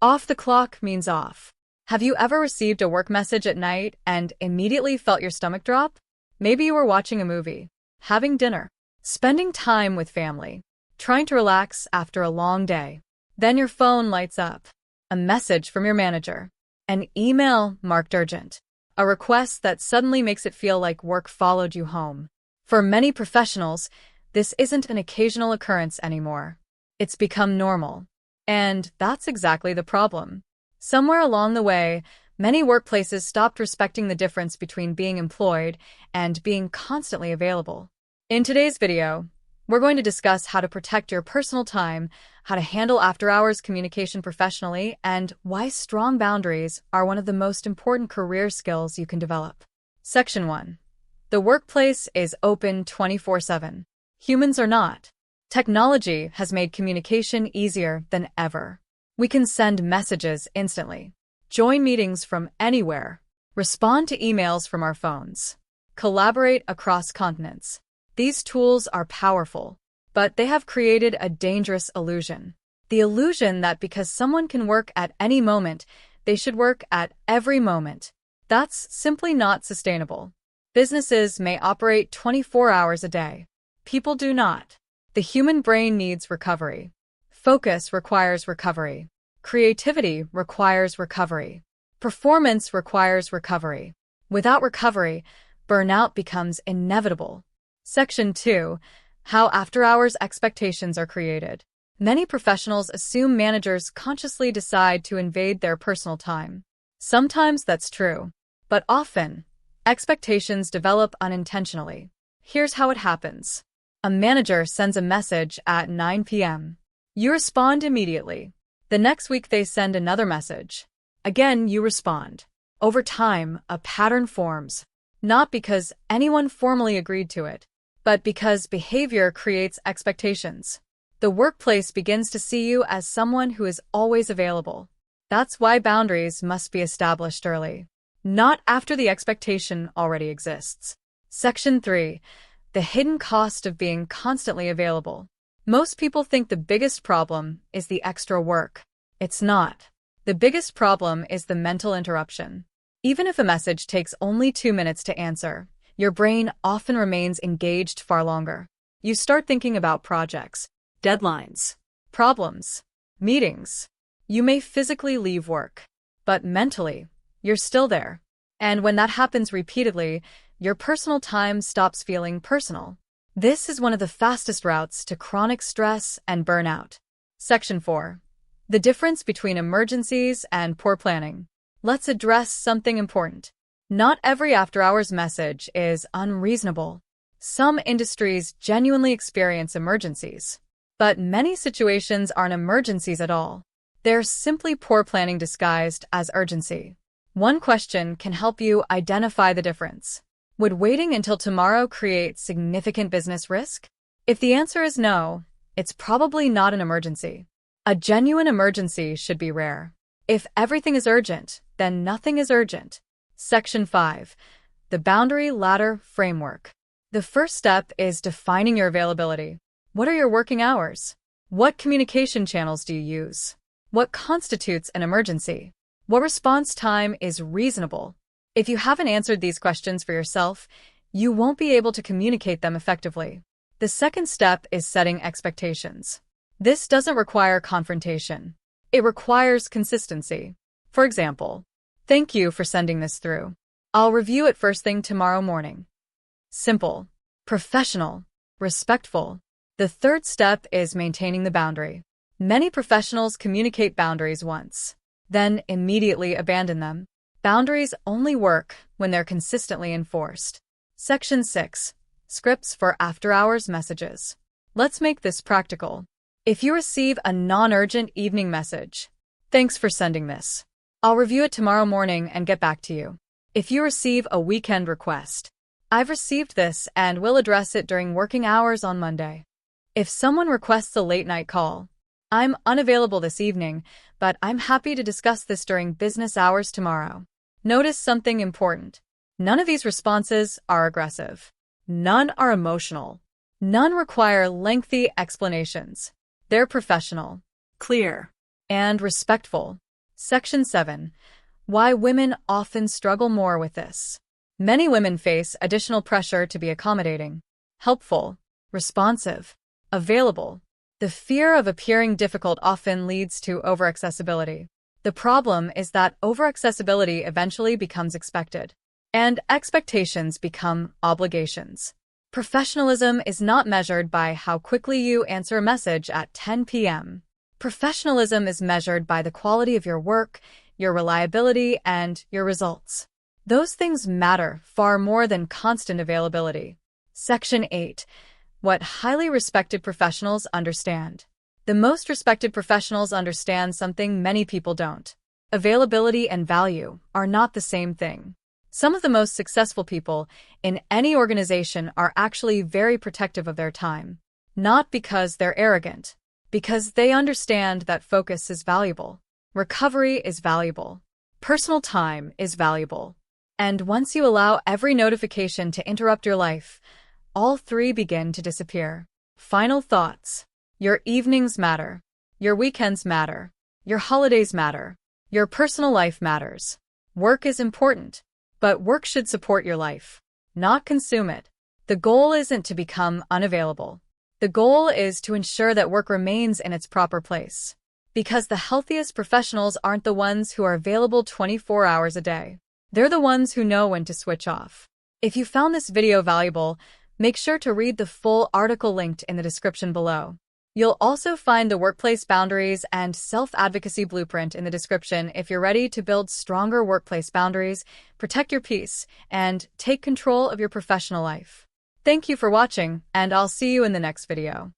Off the clock means off. Have you ever received a work message at night and immediately felt your stomach drop? Maybe you were watching a movie, having dinner, spending time with family, trying to relax after a long day. Then your phone lights up. A message from your manager. An email marked urgent. A request that suddenly makes it feel like work followed you home. For many professionals, this isn't an occasional occurrence anymore. It's become normal. And that's exactly the problem. Somewhere along the way, many workplaces stopped respecting the difference between being employed and being constantly available. In today's video, we're going to discuss how to protect your personal time, how to handle after-hours communication professionally, and why strong boundaries are one of the most important career skills you can develop. Section 1. The workplace is open 24/7. Humans are not. Technology has made communication easier than ever. We can send messages instantly, join meetings from anywhere, respond to emails from our phones, collaborate across continents. These tools are powerful, but they have created a dangerous illusion. The illusion that because someone can work at any moment, they should work at every moment. That's simply not sustainable. Businesses may operate 24 hours a day. People do not. The human brain needs recovery. Focus requires recovery. Creativity requires recovery. Performance requires recovery. Without recovery, burnout becomes inevitable. Section 2. How after-hours expectations are created. Many professionals assume managers consciously decide to invade their personal time. Sometimes that's true, but often, expectations develop unintentionally. Here's how it happens. A manager sends a message at 9 p.m. You respond immediately. The next week they send another message. Again, you respond. Over time, a pattern forms, not because anyone formally agreed to it, but because behavior creates expectations. The workplace begins to see you as someone who is always available. That's why boundaries must be established early, not after the expectation already exists. Section 3. The hidden cost of being constantly available. Most people think the biggest problem is the extra work. It's not. The biggest problem is the mental interruption. Even if a message takes only 2 minutes to answer, your brain often remains engaged far longer. You start thinking about projects, deadlines, problems, meetings. You may physically leave work, but mentally, you're still there. And when that happens repeatedly, your personal time stops feeling personal. This is one of the fastest routes to chronic stress and burnout. Section 4. The difference between emergencies and poor planning. Let's address something important. Not every after-hours message is unreasonable. Some industries genuinely experience emergencies, but many situations aren't emergencies at all. They're simply poor planning disguised as urgency. One question can help you identify the difference. Would waiting until tomorrow create significant business risk? If the answer is no, it's probably not an emergency. A genuine emergency should be rare. If everything is urgent, then nothing is urgent. Section 5. The Boundary Ladder Framework. The first step is defining your availability. What are your working hours? What communication channels do you use? What constitutes an emergency? What response time is reasonable? If you haven't answered these questions for yourself, you won't be able to communicate them effectively. The second step is setting expectations. This doesn't require confrontation. It requires consistency. For example, thank you for sending this through. I'll review it first thing tomorrow morning. Simple, professional, respectful. The third step is maintaining the boundary. Many professionals communicate boundaries once, then immediately abandon them. Boundaries only work when they're consistently enforced. Section 6. Scripts for after-hours messages. Let's make this practical. If you receive a non-urgent evening message, thanks for sending this. I'll review it tomorrow morning and get back to you. If you receive a weekend request, I've received this and will address it during working hours on Monday. If someone requests a late-night call, I'm unavailable this evening, but I'm happy to discuss this during business hours tomorrow. Notice something important. None of these responses are aggressive. None are emotional. None require lengthy explanations. They're professional, clear, and respectful. Section 7. Why women often struggle more with this. Many women face additional pressure to be accommodating, helpful, responsive, available. The fear of appearing difficult often leads to overaccessibility. The problem is that overaccessibility eventually becomes expected, and expectations become obligations. Professionalism is not measured by how quickly you answer a message at 10 p.m. Professionalism is measured by the quality of your work, your reliability, and your results. Those things matter far more than constant availability. Section 8. What highly respected professionals understand. The most respected professionals understand something many people don't. Availability and value are not the same thing. Some of the most successful people in any organization are actually very protective of their time. Not because they're arrogant, because they understand that focus is valuable, recovery is valuable, personal time is valuable. And once you allow every notification to interrupt your life, all three begin to disappear. Final thoughts. Your evenings matter. Your weekends matter. Your holidays matter. Your personal life matters. Work is important, but work should support your life, not consume it. The goal isn't to become unavailable. The goal is to ensure that work remains in its proper place. Because the healthiest professionals aren't the ones who are available 24 hours a day. They're the ones who know when to switch off. If you found this video valuable, make sure to read the full article linked in the description below. You'll also find the workplace boundaries and self-advocacy blueprint in the description if you're ready to build stronger workplace boundaries, protect your peace, and take control of your professional life. Thank you for watching, and I'll see you in the next video.